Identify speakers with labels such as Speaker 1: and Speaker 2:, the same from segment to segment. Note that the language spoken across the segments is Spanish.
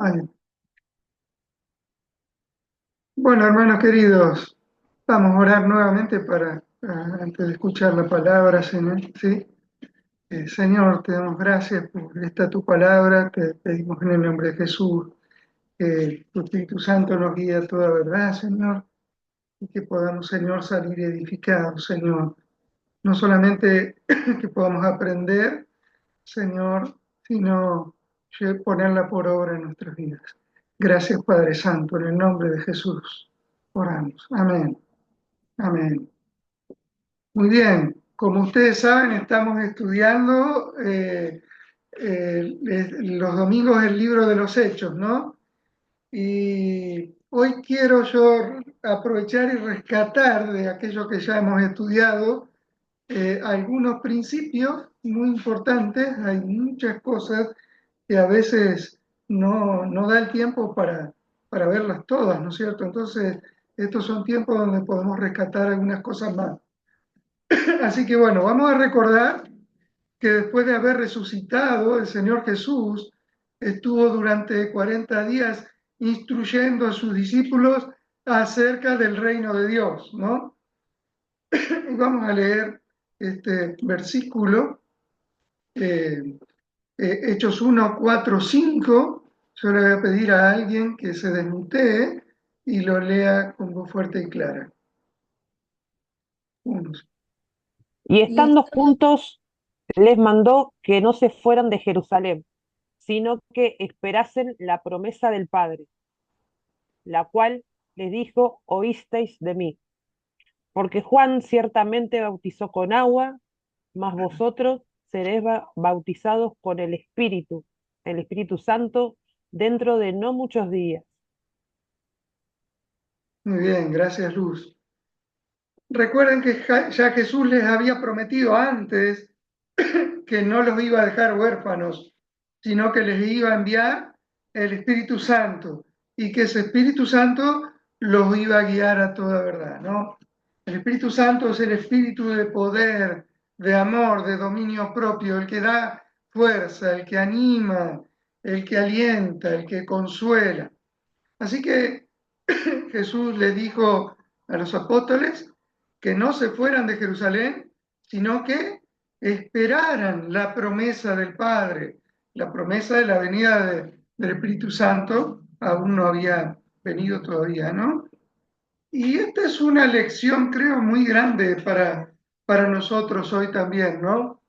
Speaker 1: Ay. Bueno, hermanos queridos, vamos a orar nuevamente antes de escuchar la palabra, Señor. ¿Sí? Señor, te damos gracias por esta tu palabra, te pedimos en el nombre de Jesús que tu Espíritu Santo nos guíe a toda verdad, Señor, y que podamos, Señor, salir edificados, Señor. No solamente que podamos aprender, Señor, sino ponerla por obra en nuestras vidas. Gracias, Padre Santo, en el nombre de Jesús. Oramos. Amén. Amén. Muy bien. Como ustedes saben, estamos estudiando los domingos el libro de los Hechos, ¿no? Y hoy quiero yo aprovechar y rescatar de aquello que ya hemos estudiado algunos principios muy importantes. Hay muchas cosas que a veces no da el tiempo para verlas todas, ¿no es cierto? Entonces, estos son tiempos donde podemos rescatar algunas cosas más. Así que bueno, vamos a recordar que después de haber resucitado, el Señor Jesús estuvo durante 40 días instruyendo a sus discípulos acerca del reino de Dios, ¿no? Y vamos a leer este versículo, eh, Hechos 1, 4, 5. Yo le voy a pedir a alguien que se desmutee y lo lea con voz fuerte y clara. Unos.
Speaker 2: Y estando juntos, les mandó que no se fueran de Jerusalén, sino que esperasen la promesa del Padre, la cual les dijo: oísteis de mí. Porque Juan ciertamente bautizó con agua, mas vosotros seréis bautizados con el Espíritu Santo, dentro de no muchos días.
Speaker 1: Muy bien, gracias Luz. Recuerden que ya Jesús les había prometido antes que no los iba a dejar huérfanos, sino que les iba a enviar el Espíritu Santo y que ese Espíritu Santo los iba a guiar a toda verdad, ¿no? El Espíritu Santo es el espíritu de poder, de amor, de dominio propio, el que da fuerza, el que anima, el que alienta, el que consuela. Así que Jesús le dijo a los apóstoles que no se fueran de Jerusalén, sino que esperaran la promesa del Padre, la promesa de la venida del Espíritu Santo, aún no había venido todavía, ¿no? Y esta es una lección, creo, muy grande para nosotros hoy también, ¿no?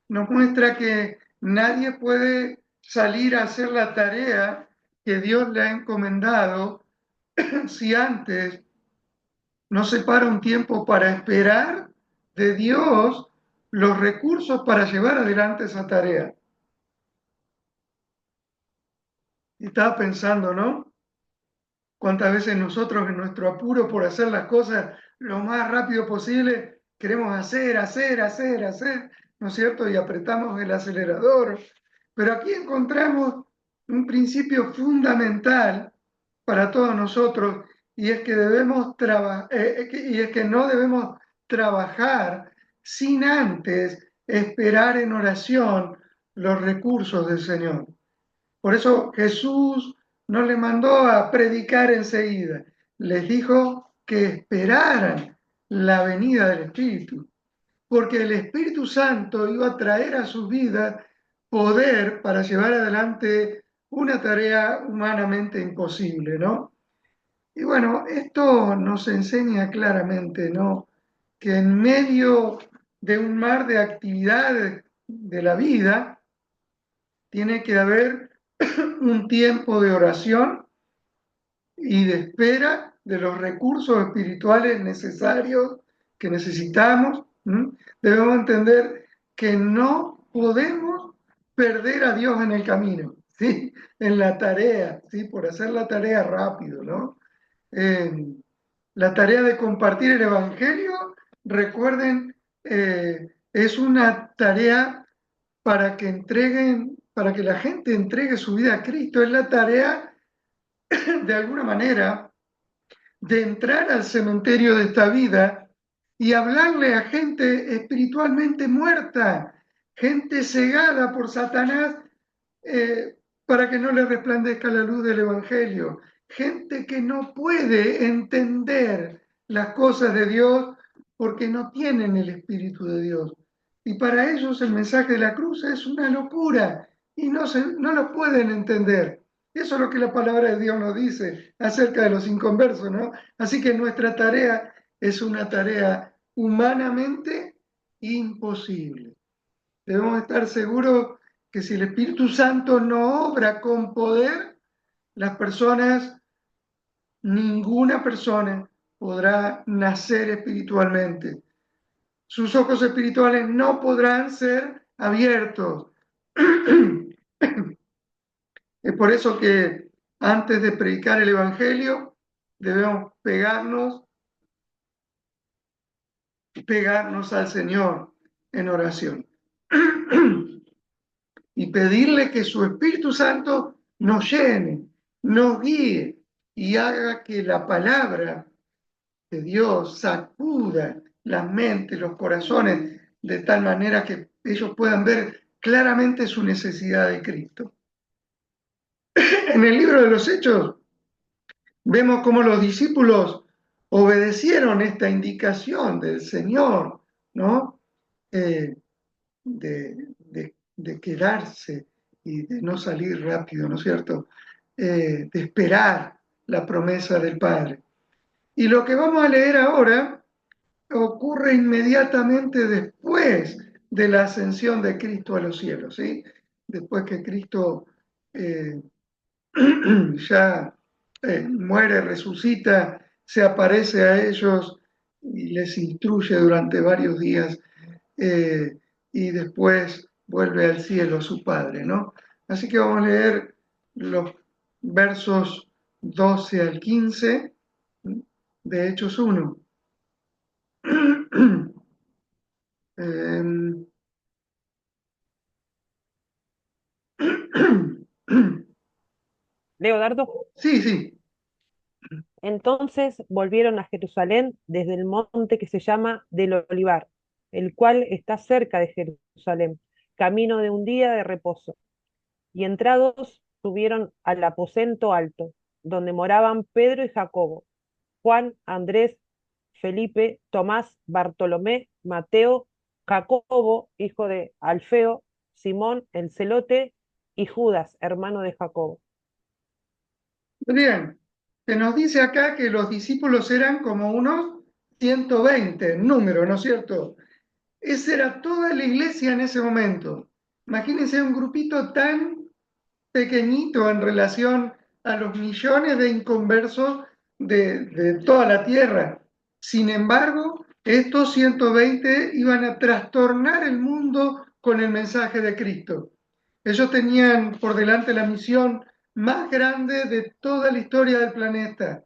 Speaker 1: Nos muestra que nadie puede salir a hacer la tarea que Dios le ha encomendado si antes no se para un tiempo para esperar de Dios los recursos para llevar adelante esa tarea. Y estaba pensando, ¿no? Cuántas veces nosotros en nuestro apuro por hacer las cosas lo más rápido posible, queremos hacer, ¿no es cierto? Y apretamos el acelerador. Pero aquí encontramos un principio fundamental para todos nosotros y es que y es que no debemos trabajar sin antes esperar en oración los recursos del Señor. Por eso Jesús no les mandó a predicar enseguida, les dijo que esperaran la venida del Espíritu, porque el Espíritu Santo iba a traer a sus vidas poder para llevar adelante una tarea humanamente imposible, ¿no? Y bueno, esto nos enseña claramente, ¿no? Que en medio de un mar de actividades de la vida, tiene que haber un tiempo de oración y de espera de los recursos espirituales necesarios que necesitamos. Debemos entender que no podemos perder a Dios en el camino, ¿sí? En la tarea, ¿sí? Por hacer la tarea rápido, ¿no? Eh, la tarea de compartir el Evangelio, recuerden, es una tarea para que la gente entregue su vida a Cristo. Es la tarea, de alguna manera, de entrar al cementerio de esta vida y hablarle a gente espiritualmente muerta, gente cegada por Satanás, para que no le resplandezca la luz del Evangelio. Gente que no puede entender las cosas de Dios porque no tienen el Espíritu de Dios. Y para ellos el mensaje de la cruz es una locura y no lo pueden entender. Eso es lo que la palabra de Dios nos dice acerca de los inconversos, ¿no? Así que nuestra tarea es una tarea humanamente imposible. Debemos estar seguros que si el Espíritu Santo no obra con poder, las personas, ninguna persona podrá nacer espiritualmente. Sus ojos espirituales no podrán ser abiertos. Es por eso que antes de predicar el Evangelio debemos pegarnos al Señor en oración y pedirle que su Espíritu Santo nos llene, nos guíe y haga que la palabra de Dios sacuda las mentes, los corazones, de tal manera que ellos puedan ver claramente su necesidad de Cristo. En el libro de los Hechos vemos cómo los discípulos obedecieron esta indicación del Señor, ¿no? De quedarse y de no salir rápido, ¿no es cierto? De esperar la promesa del Padre. Y lo que vamos a leer ahora ocurre inmediatamente después de la ascensión de Cristo a los cielos, ¿sí? Después que Cristo eh, ya muere, resucita, se aparece a ellos y les instruye durante varios días eh, y después vuelve al cielo su Padre, ¿no? Así que vamos a leer los versos 12 al 15 de Hechos 1.
Speaker 2: Leodardo.
Speaker 1: Sí, sí,
Speaker 2: Entonces volvieron a Jerusalén desde el monte que se llama del Olivar, el cual está cerca de Jerusalén, camino de un día de reposo. Y entrados subieron al aposento alto, donde moraban Pedro y Jacobo, Juan, Andrés, Felipe, Tomás, Bartolomé, Mateo, Jacobo, hijo de Alfeo, Simón el celote, y Judas, hermano de Jacobo.
Speaker 1: bien. Se nos dice acá que los discípulos eran como unos 120 en número, ¿no es cierto? Esa era toda la iglesia en ese momento. Imagínense un grupito tan pequeñito en relación a los millones de inconversos de toda la tierra. Sin embargo, estos 120 iban a trastornar el mundo con el mensaje de Cristo. Ellos tenían por delante la misión más grande de toda la historia del planeta.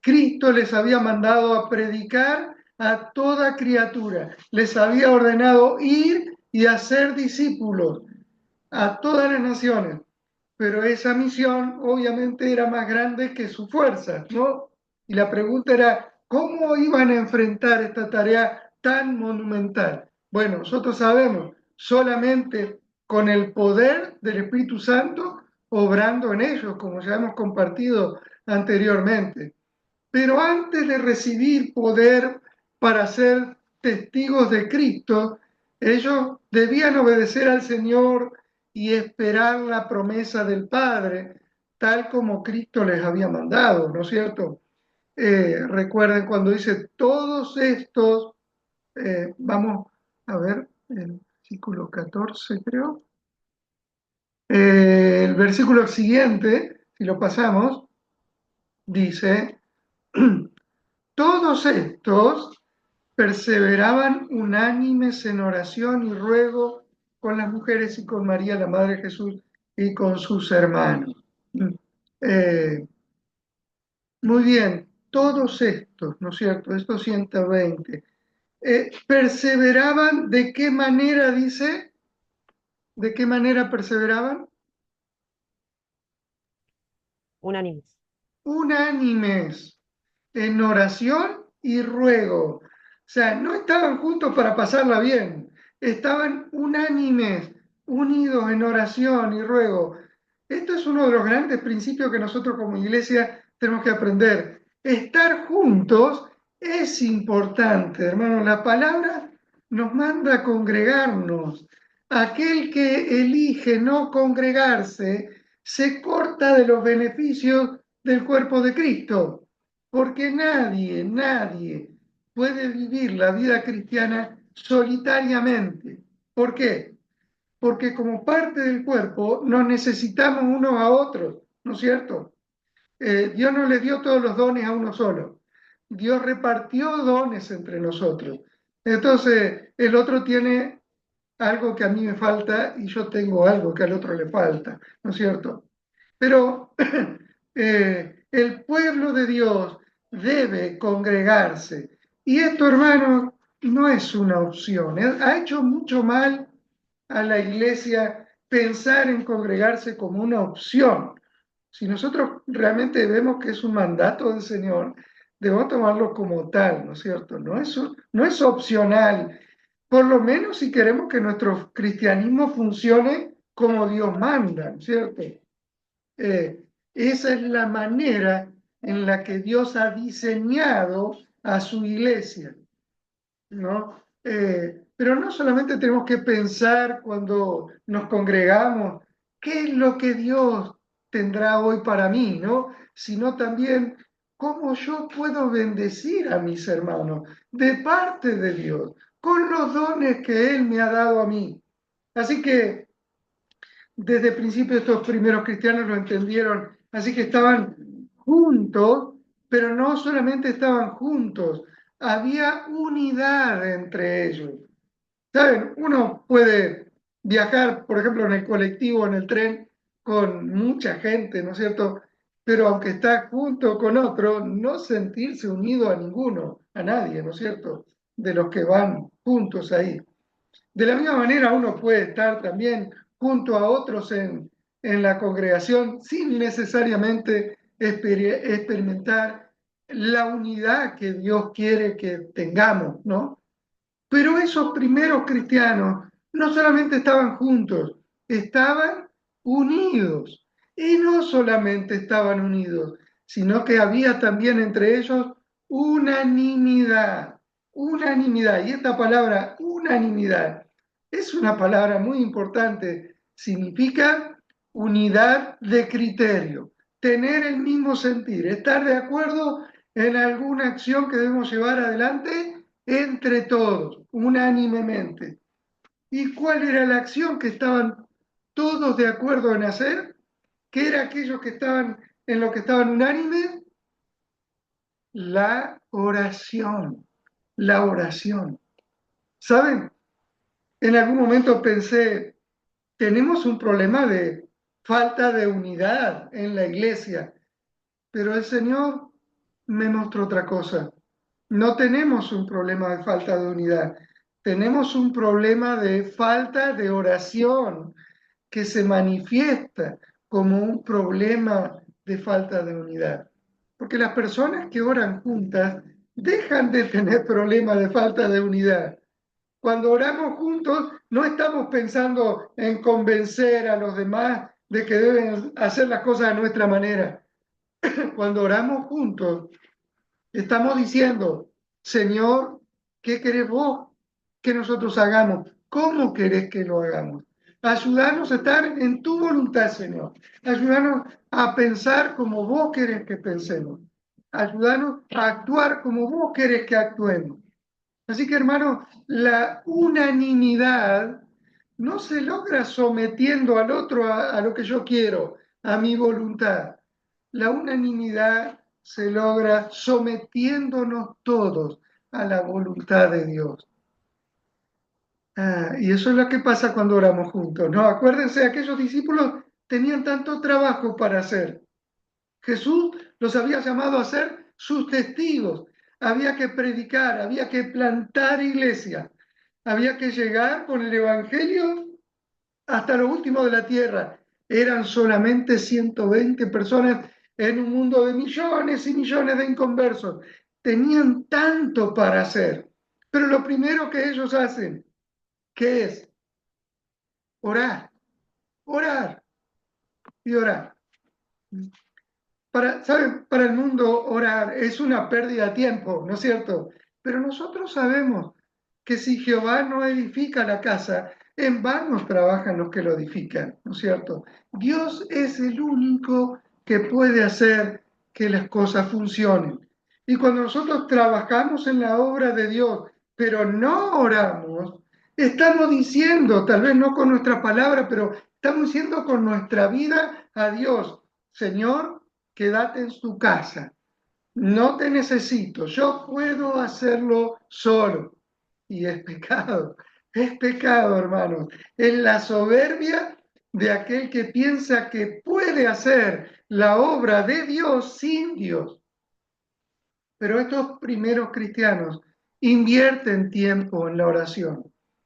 Speaker 1: Cristo les había mandado a predicar a toda criatura. Les había ordenado ir y hacer discípulos a todas las naciones, pero esa misión obviamente era más grande que su fuerza, ¿no? Y la pregunta era, ¿cómo iban a enfrentar esta tarea tan monumental? Bueno, nosotros sabemos, solamente con el poder del Espíritu Santo obrando en ellos, como ya hemos compartido anteriormente. Pero antes de recibir poder para ser testigos de Cristo, ellos debían obedecer al Señor y esperar la promesa del Padre, tal como Cristo les había mandado, ¿no es cierto? Recuerden cuando dice todos estos, vamos a ver, el versículo 14 creo, el versículo siguiente, si lo pasamos, dice, todos estos perseveraban unánimes en oración y ruego con las mujeres y con María, la Madre de Jesús, y con sus hermanos. Eh, muy bien, todos estos, ¿no es cierto? Estos 120, perseveraban, ¿de qué manera dice? ¿De qué manera perseveraban?
Speaker 2: Unánimes.
Speaker 1: Unánimes en oración y ruego. O sea, no estaban juntos para pasarla bien, estaban unánimes, unidos en oración y ruego. Esto es uno de los grandes principios que nosotros como iglesia tenemos que aprender. Estar juntos es importante, hermano. La palabra nos manda a congregarnos. Aquel que elige no congregarse se corta de los beneficios del cuerpo de Cristo, porque nadie puede vivir la vida cristiana solitariamente. ¿Por qué? Porque como parte del cuerpo nos necesitamos unos a otros, ¿no es cierto? Dios no le dio todos los dones a uno solo. Dios repartió dones entre nosotros. Entonces, el otro tiene algo que a mí me falta y yo tengo algo que al otro le falta, ¿no es cierto? Pero el pueblo de Dios debe congregarse. Y esto, hermanos, no es una opción. Ha hecho mucho mal a la iglesia pensar en congregarse como una opción. Si nosotros realmente vemos que es un mandato del Señor, debemos tomarlo como tal, ¿no es cierto? No es opcional, por lo menos si queremos que nuestro cristianismo funcione como Dios manda, ¿no es cierto? Esa es la manera en la que Dios ha diseñado a su iglesia, ¿no? Pero no solamente tenemos que pensar cuando nos congregamos, ¿qué es lo que Dios tendrá hoy para mí, ¿no? Sino también cómo yo puedo bendecir a mis hermanos de parte de Dios, con los dones que Él me ha dado a mí. Así que desde el principio estos primeros cristianos lo entendieron, así que estaban juntos, pero no solamente estaban juntos, había unidad entre ellos. ¿Saben? Uno puede viajar, por ejemplo, en el colectivo, en el tren, con mucha gente, ¿no es cierto? Pero aunque está junto con otro, no sentirse unido a ninguno, a nadie, ¿no es cierto? De los que van juntos ahí. De la misma manera, uno puede estar también junto a otros en la congregación sin necesariamente experimentar la unidad que Dios quiere que tengamos, ¿no? Pero esos primeros cristianos no solamente estaban juntos, estaban unidos. Y no solamente estaban unidos, sino que había también entre ellos unanimidad. Unanimidad. Y esta palabra, unanimidad, es una palabra muy importante. Significa unidad de criterio, tener el mismo sentir, estar de acuerdo en alguna acción que debemos llevar adelante entre todos, unánimemente. ¿Y cuál era la acción que estaban todos de acuerdo en hacer? ¿Qué era aquellos que estaban en lo que estaban unánimes? La oración, la oración. ¿Saben? En algún momento pensé, tenemos un problema de falta de unidad en la iglesia, pero el Señor me mostró otra cosa. No tenemos un problema de falta de unidad, tenemos un problema de falta de oración que se manifiesta como un problema de falta de unidad. Porque las personas que oran juntas dejan de tener problemas de falta de unidad. Cuando oramos juntos, no estamos pensando en convencer a los demás de que deben hacer las cosas a nuestra manera. Cuando oramos juntos, estamos diciendo, Señor, ¿qué querés vos que nosotros hagamos? ¿Cómo querés que lo hagamos? Ayúdanos a estar en tu voluntad, Señor. Ayúdanos a pensar como vos querés que pensemos. Ayúdanos a actuar como vos querés que actuemos. Así que, hermano, la unanimidad no se logra sometiendo al otro a lo que yo quiero, a mi voluntad. La unanimidad se logra sometiéndonos todos a la voluntad de Dios. Y eso es lo que pasa cuando oramos juntos, ¿no? Acuérdense, aquellos discípulos tenían tanto trabajo para hacer. Jesús los había llamado a ser sus testigos. Había que predicar, había que plantar iglesia, había que llegar con el Evangelio hasta lo último de la tierra. Eran solamente 120 personas en un mundo de millones y millones de inconversos. Tenían tanto para hacer. Pero lo primero que ellos hacen, ¿qué es? Orar, orar. y orar. ¿Saben? Para el mundo orar es una pérdida de tiempo, ¿no es cierto? Pero nosotros sabemos que si Jehová no edifica la casa, en vano trabajan los que lo edifican, ¿no es cierto? Dios es el único que puede hacer que las cosas funcionen. Y cuando nosotros trabajamos en la obra de Dios, pero no oramos, estamos diciendo, tal vez no con nuestra palabra, pero estamos diciendo con nuestra vida a Dios, Señor, quédate en tu casa, no te necesito, yo puedo hacerlo solo. Y es pecado, hermanos. Es la soberbia de aquel que piensa que puede hacer la obra de Dios sin Dios. Pero estos primeros cristianos invierten tiempo en la oración.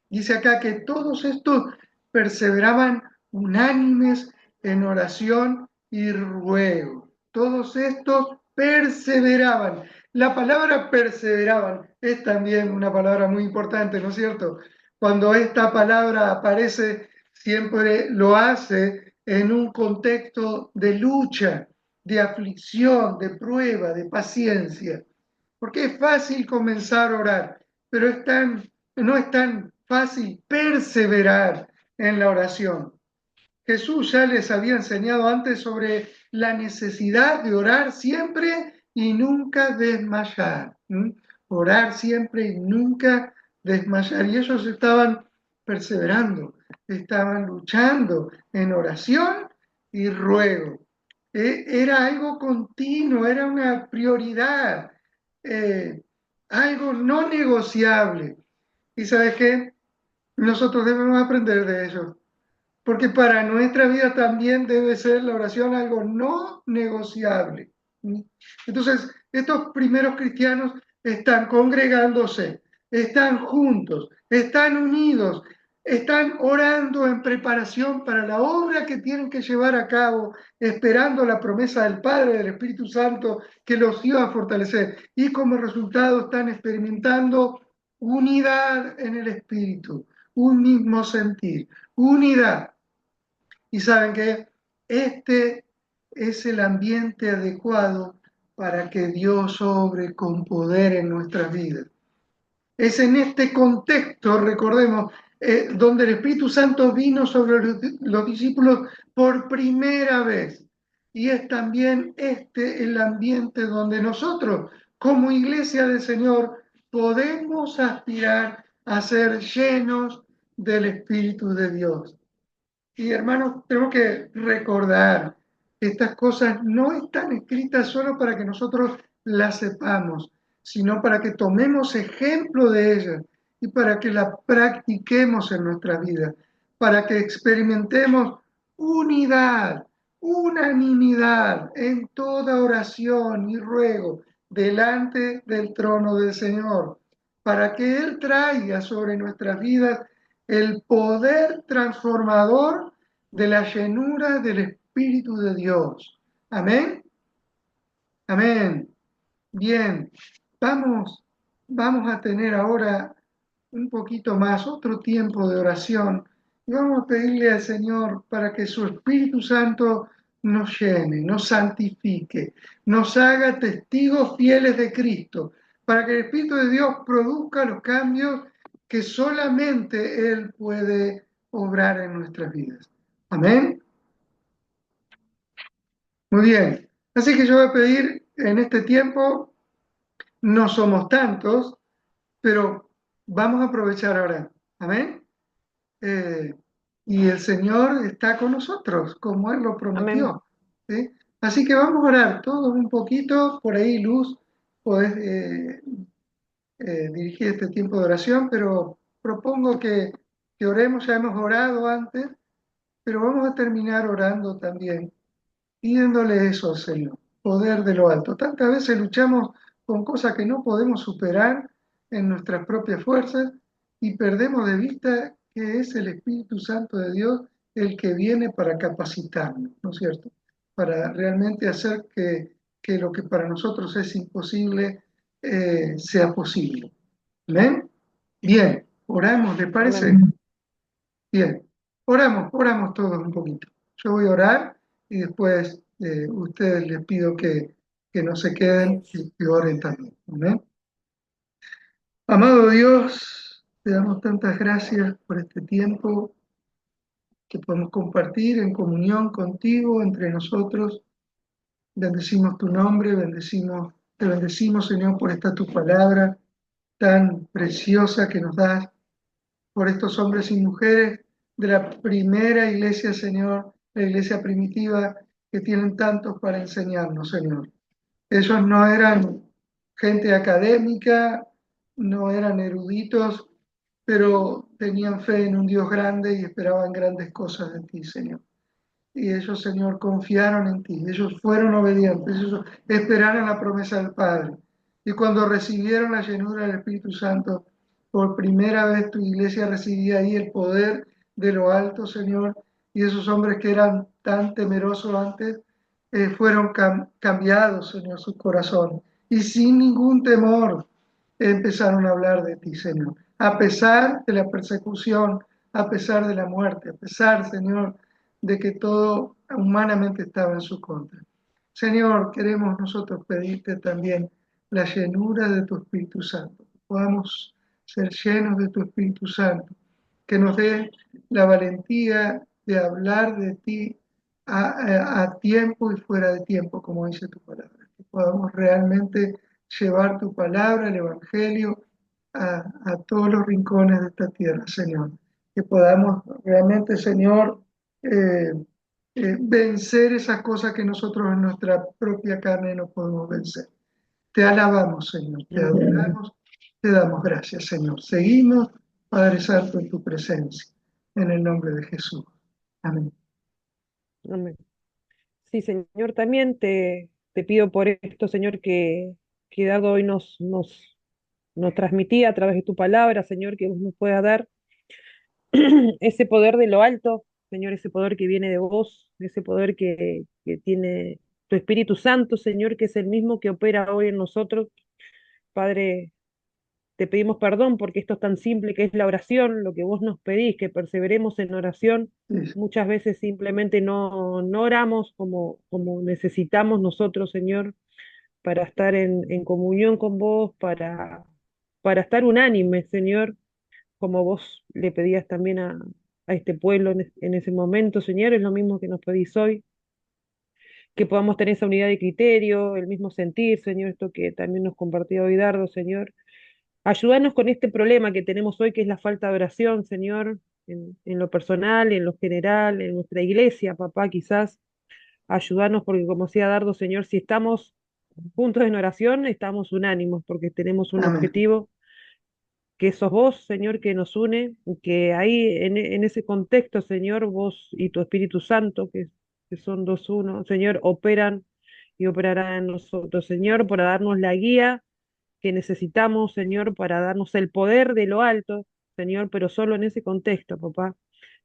Speaker 1: Dice acá que todos estos perseveraban unánimes en oración y ruego. Todos estos perseveraban. La palabra perseveraban es también una palabra muy importante, ¿no es cierto? Cuando esta palabra aparece, siempre lo hace en un contexto de lucha, de aflicción, de prueba, de paciencia. Porque es fácil comenzar a orar, pero no es tan fácil perseverar en la oración. Jesús ya les había enseñado antes sobre la necesidad de orar siempre y nunca desmayar. Orar siempre y nunca desmayar. Y ellos estaban perseverando, estaban luchando en oración y ruego. Era algo continuo, era una prioridad, eh, algo no negociable. ¿Y sabes qué? Nosotros debemos aprender de ellos, porque para nuestra vida también debe ser la oración algo no negociable. Entonces, estos primeros cristianos están congregándose, están juntos, están unidos, están orando en preparación para la obra que tienen que llevar a cabo, esperando la promesa del Padre, del Espíritu Santo, que los iba a fortalecer. Y como resultado están experimentando unidad en el Espíritu, un mismo sentir, unidad. Y saben que este es el ambiente adecuado para que Dios obre con poder en nuestras vidas. Es en este contexto, recordemos, donde el Espíritu Santo vino sobre los discípulos por primera vez. Y es también este el ambiente donde nosotros, como iglesia del Señor, podemos aspirar a ser llenos del Espíritu de Dios. Y hermanos, tenemos que recordar que estas cosas no están escritas solo para que nosotros las sepamos, sino para que tomemos ejemplo de ellas y para que las practiquemos en nuestra vida, para que experimentemos unidad, unanimidad en toda oración y ruego delante del trono del Señor, para que Él traiga sobre nuestras vidas el poder transformador de la llenura del Espíritu de Dios. Amén. Amén. Bien, vamos a tener ahora un poquito más, otro tiempo de oración, y vamos a pedirle al Señor para que su Espíritu Santo nos llene, nos santifique, nos haga testigos fieles de Cristo, para que el Espíritu de Dios produzca los cambios que solamente Él puede obrar en nuestras vidas. Amén. Muy bien. Así que yo voy a pedir en este tiempo, no somos tantos, pero vamos a aprovechar ahora. Amén. Eh, y el Señor está con nosotros, como Él lo
Speaker 2: Amén.
Speaker 1: prometió. ¿Sí? Así que vamos a orar todos un poquito. Por ahí, Luz, podés dirigir este tiempo de oración, pero propongo que oremos. Ya hemos orado antes, pero vamos a terminar orando también, pidiéndole eso al Señor, poder de lo alto. Tantas veces luchamos con cosas que no podemos superar en nuestras propias fuerzas y perdemos de vista que es el Espíritu Santo de Dios el que viene para capacitarnos, ¿no es cierto? Para realmente hacer que lo que para nosotros es imposible sea posible. ¿Amén? Bien, oramos, ¿le parece?
Speaker 2: Amén.
Speaker 1: Bien, oramos todos un poquito. Yo voy a orar y después ustedes les pido que no se queden y que oren también. Amén. Amado Dios, te damos tantas gracias por este tiempo que podemos compartir en comunión contigo, entre nosotros. Bendecimos tu nombre, te bendecimos, Señor, por esta tu palabra tan preciosa que nos das, por estos hombres y mujeres de la primera iglesia, Señor, la iglesia primitiva, que tienen tantos para enseñarnos, Señor. Ellos no eran gente académica, no eran eruditos, pero tenían fe en un Dios grande y esperaban grandes cosas de ti, Señor. Y ellos, Señor, confiaron en ti, ellos fueron obedientes, ellos esperaron la promesa del Padre. Y cuando recibieron la llenura del Espíritu Santo, por primera vez tu iglesia recibía ahí el poder de lo alto, Señor, y esos hombres que eran tan temerosos antes, fueron cambiados, Señor, sus corazones. Y sin ningún temor empezaron a hablar de ti, Señor. A pesar de la persecución, a pesar de la muerte, a pesar, Señor, de que todo humanamente estaba en su contra. Señor, queremos nosotros pedirte también la llenura de tu Espíritu Santo, que podamos ser llenos de tu Espíritu Santo, que nos dé la valentía de hablar de ti a tiempo y fuera de tiempo, como dice tu palabra, que podamos realmente llevar tu palabra, el Evangelio, a todos los rincones de esta tierra, Señor. Que podamos realmente, Señor, eh, vencer esas cosas que nosotros en nuestra propia carne no podemos vencer. Te alabamos, Señor, te adoramos, te damos gracias, Señor. Seguimos, Padre Santo, en tu presencia, en el nombre de Jesús. Amén.
Speaker 2: Amén. Sí, Señor, también te pido por esto, Señor, que dado hoy nos transmitía a través de tu palabra, Señor, que vos nos puedas dar ese poder de lo alto, Señor, ese poder que viene de vos, ese poder que tiene tu Espíritu Santo, Señor, que es el mismo que opera hoy en nosotros. Padre, te pedimos perdón porque esto es tan simple que es la oración, lo que vos nos pedís, que perseveremos en oración.
Speaker 1: Sí,
Speaker 2: Muchas veces simplemente no oramos como necesitamos nosotros, Señor, para estar en comunión con vos, para estar unánime, Señor, como vos le pedías también a este pueblo en ese momento, Señor, es lo mismo que nos pedís hoy, que podamos tener esa unidad de criterio, el mismo sentir, Señor, esto que también nos compartió hoy Dardo, Señor. Ayúdanos con este problema que tenemos hoy, que es la falta de oración, Señor, en lo personal, en lo general, en nuestra iglesia, papá, quizás. Ayúdanos porque como decía Dardo, Señor, si estamos juntos en oración, estamos unánimos porque tenemos un
Speaker 1: amén.
Speaker 2: objetivo que sos vos, Señor, que nos une, y que ahí en ese contexto, Señor, vos y tu Espíritu Santo, que son dos uno, Señor, operan y operarán en nosotros, Señor, para darnos la guía que necesitamos, Señor, para darnos el poder de lo alto, Señor, pero solo en ese contexto, papá.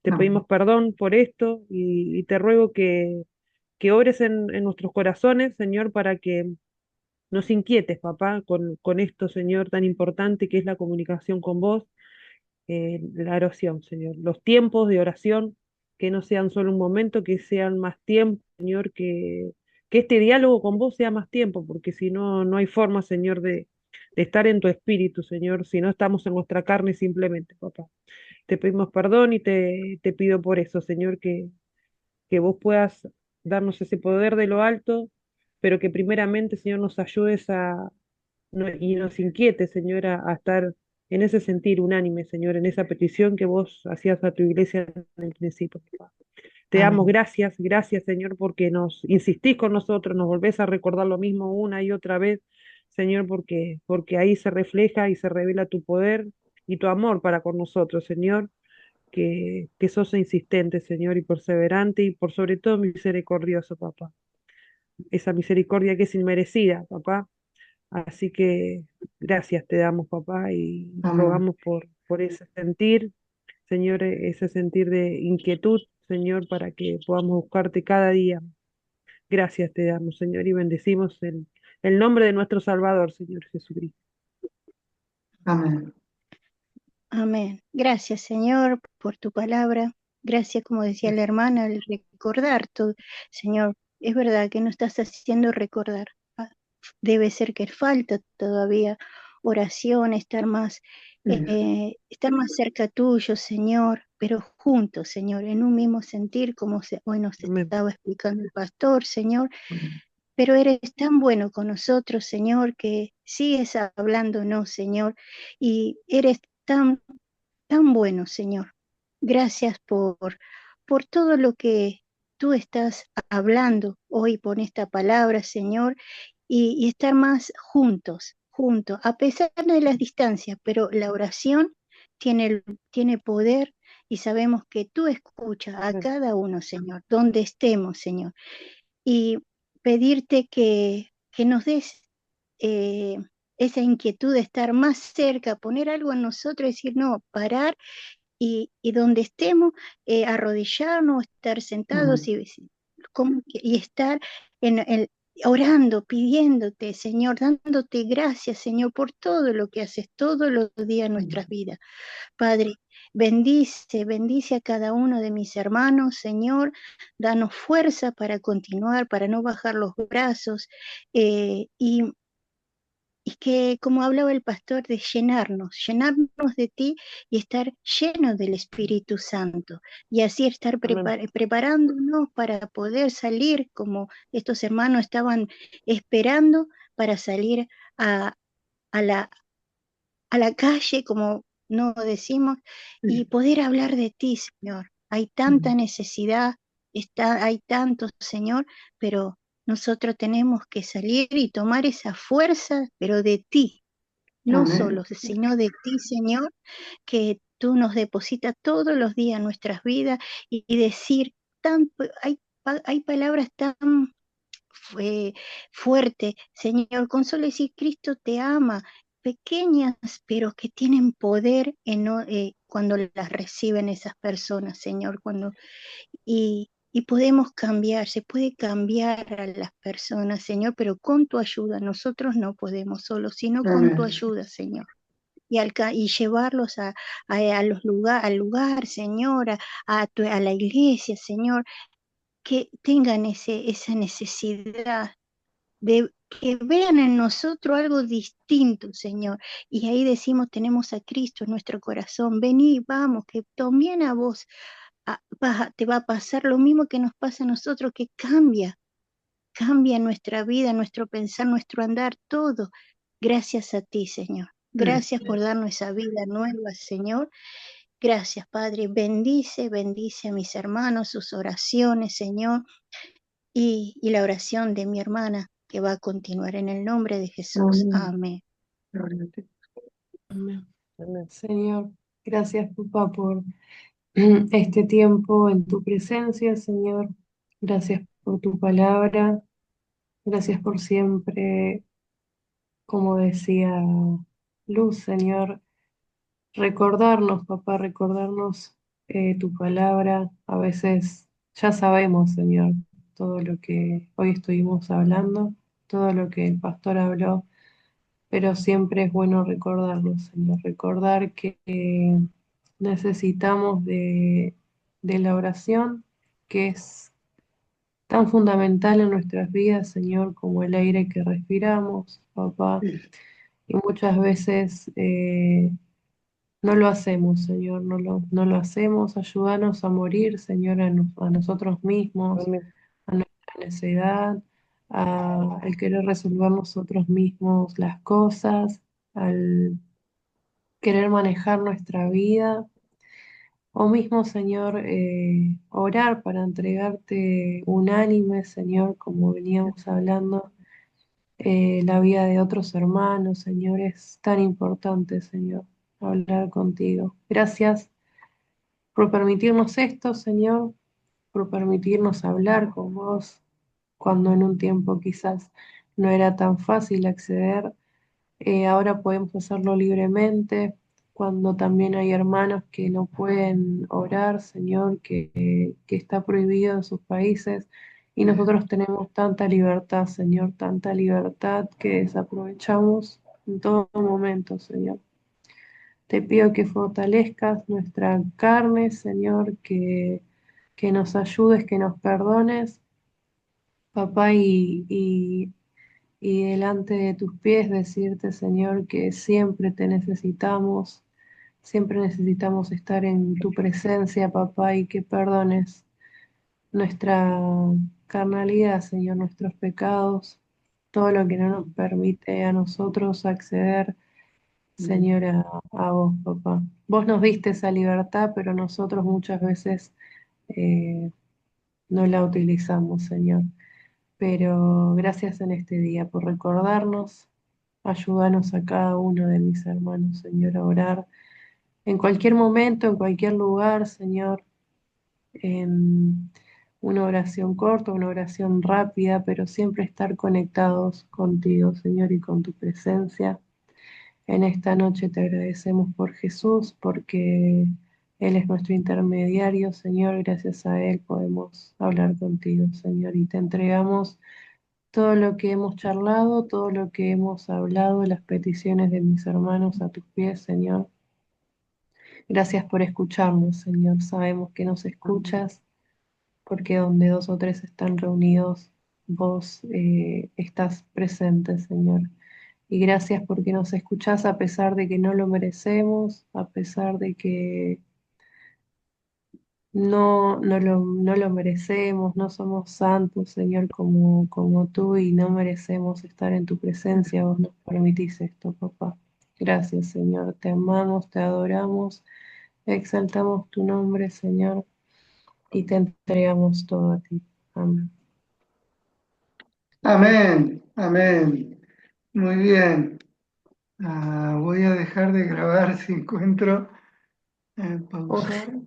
Speaker 2: Te
Speaker 1: Amén.
Speaker 2: pedimos perdón por esto y te ruego que obres en nuestros corazones, Señor, para que nos inquietes, papá, con esto, Señor, tan importante que es la comunicación con vos, la oración, Señor. Los tiempos de oración, que no sean solo un momento, que sean más tiempo, Señor, que este diálogo con vos sea más tiempo, porque si no, no hay forma, Señor, de estar en tu espíritu, Señor, si no estamos en nuestra carne simplemente, papá. Te pedimos perdón y te pido por eso, Señor, que vos puedas darnos ese poder de lo alto, pero que primeramente, Señor, nos ayudes y nos inquiete, Señor, a estar en ese sentir unánime, Señor, en esa petición que vos hacías a tu iglesia en el principio, papá. Te damos
Speaker 1: Amén.
Speaker 2: gracias, gracias, Señor, porque nos insistís con nosotros, nos volvés a recordar lo mismo una y otra vez, Señor, porque ahí se refleja y se revela tu poder y tu amor para con nosotros, Señor, que sos insistente, Señor, y perseverante y por sobre todo misericordioso, papá. Esa misericordia que es inmerecida, papá. Así que gracias te damos, papá, y
Speaker 1: Amén.
Speaker 2: rogamos por ese sentir, Señor, ese sentir de inquietud, Señor, para que podamos buscarte cada día. Gracias te damos, Señor, y bendecimos el nombre de nuestro Salvador, Señor Jesucristo.
Speaker 1: Amén.
Speaker 3: Amén. Gracias, Señor, por tu palabra. Gracias, como decía la hermana, el recordar todo. Señor, es verdad que nos estás haciendo recordar. Ah, debe ser que falta todavía oración, estar más cerca tuyo, Señor, pero juntos, Señor, en un mismo sentir, como hoy nos
Speaker 2: Amén.
Speaker 3: estaba explicando el pastor, Señor. Pero eres tan bueno con nosotros, Señor, que sigues hablándonos, Señor, y eres tan bueno, Señor. Gracias por todo lo que tú estás hablando hoy por esta palabra, Señor, y estar más juntos, a pesar de las distancias, pero la oración tiene poder y sabemos que tú escuchas a
Speaker 2: Amén.
Speaker 3: cada uno, Señor, donde estemos, Señor. Y pedirte que nos des eh, esa inquietud de estar más cerca, poner algo en nosotros, decir, no, parar y donde estemos, arrodillarnos, estar sentados y estar orando, pidiéndote, Señor, dándote gracias, Señor, por todo lo que haces todos los días en nuestras vidas. Padre, bendice a cada uno de mis hermanos, Señor, danos fuerza para continuar, para no bajar los brazos, eh, y y que, como hablaba el pastor, de llenarnos de ti y estar llenos del Espíritu Santo. Y así estar
Speaker 2: Amén.
Speaker 3: preparándonos para poder salir, como estos hermanos estaban esperando, para salir a, a la, a la calle, como no decimos, y poder hablar de ti, Señor. Hay tanta necesidad, hay tanto, Señor, pero nosotros tenemos que salir y tomar esa fuerza, pero de ti, no
Speaker 1: Amén.
Speaker 3: solo, sino de ti, Señor, que tú nos depositas todos los días en nuestras vidas y decir, hay palabras tan fue fuerte, Señor, con solo decir Cristo te ama, pequeñas, pero que tienen poder cuando las reciben esas personas, Señor, y podemos cambiar, se puede cambiar a las personas, Señor, pero con tu ayuda, nosotros no podemos solo, sino con tu
Speaker 1: Amén.
Speaker 3: ayuda, Señor. Y llevarlos al lugar, Señor, a la iglesia, Señor, que tengan esa necesidad de que vean en nosotros algo distinto, Señor. Y ahí decimos, tenemos a Cristo en nuestro corazón. Vení, vamos, que también a vos te va a pasar lo mismo que nos pasa a nosotros, que cambia nuestra vida, nuestro pensar, nuestro andar, todo. Gracias a ti, Señor. Gracias por darnos esa vida nueva, Señor. Gracias, Padre. Bendice a mis hermanos, sus oraciones, Señor, y la oración de mi hermana que va a continuar en el nombre de Jesús.
Speaker 1: Amén.
Speaker 3: Amén.
Speaker 1: Gloria a ti.
Speaker 4: Amén.
Speaker 2: Amén.
Speaker 4: Señor, gracias, papá, por este tiempo en tu presencia, Señor. Gracias por tu palabra. Gracias por siempre, como decía Luz, Señor, recordarnos, papá, recordarnos tu palabra. A veces ya sabemos, Señor, todo lo que hoy estuvimos hablando, todo lo que el pastor habló, pero siempre es bueno recordarlo, Señor, recordar que necesitamos de la oración, que es tan fundamental en nuestras vidas, Señor, como el aire que respiramos, papá,
Speaker 1: Sí.
Speaker 4: y muchas veces no lo hacemos, Señor, no lo hacemos. Ayúdanos a morir, Señor, a nosotros mismos,
Speaker 2: Amén.
Speaker 4: a nuestra necedad, al querer resolver nosotros mismos las cosas, al querer manejar nuestra vida, o mismo, Señor, orar para entregarte unánime, Señor, como veníamos hablando, la vida de otros hermanos, Señor, es tan importante, Señor, hablar contigo. Gracias por permitirnos esto, Señor, por permitirnos hablar con vos cuando en un tiempo quizás no era tan fácil acceder. Ahora podemos hacerlo libremente, cuando también hay hermanos que no pueden orar, Señor, que está prohibido en sus países. Y nosotros tenemos tanta libertad, Señor, tanta libertad que desaprovechamos en todo momento, Señor. Te pido que fortalezcas nuestra carne, Señor, que que nos ayudes, que nos perdones, papá, y delante de tus pies decirte, Señor, que siempre necesitamos estar en tu presencia, papá, y que perdones nuestra carnalidad, Señor, nuestros pecados, todo lo que no nos permite a nosotros acceder, Señor, a vos, papá. Vos nos diste esa libertad, pero nosotros muchas veces eh, no la utilizamos, Señor. Pero gracias en este día por recordarnos, ayúdanos a cada uno de mis hermanos, Señor, a orar en cualquier momento, en cualquier lugar, Señor, en una oración corta, una oración rápida, pero siempre estar conectados contigo, Señor, y con tu presencia. En esta noche te agradecemos por Jesús, porque Él es nuestro intermediario, Señor. Gracias a Él podemos hablar contigo, Señor, y te entregamos todo lo que hemos charlado, todo lo que hemos hablado, las peticiones de mis hermanos a tus pies, Señor. Gracias por escucharnos, Señor. Sabemos que nos escuchas, porque donde dos o tres están reunidos, vos estás presente, Señor. Y gracias porque nos escuchás a pesar de que no lo merecemos, a pesar de que no lo merecemos, no somos santos, Señor, como tú, y no merecemos estar en tu presencia. Vos nos permitís esto, papá. Gracias, Señor. Te amamos, te adoramos, exaltamos tu nombre, Señor, y te entregamos todo a ti. Amén.
Speaker 1: Amén, amén. Muy bien. Voy a dejar de grabar si encuentro
Speaker 4: Oh,
Speaker 1: pausar.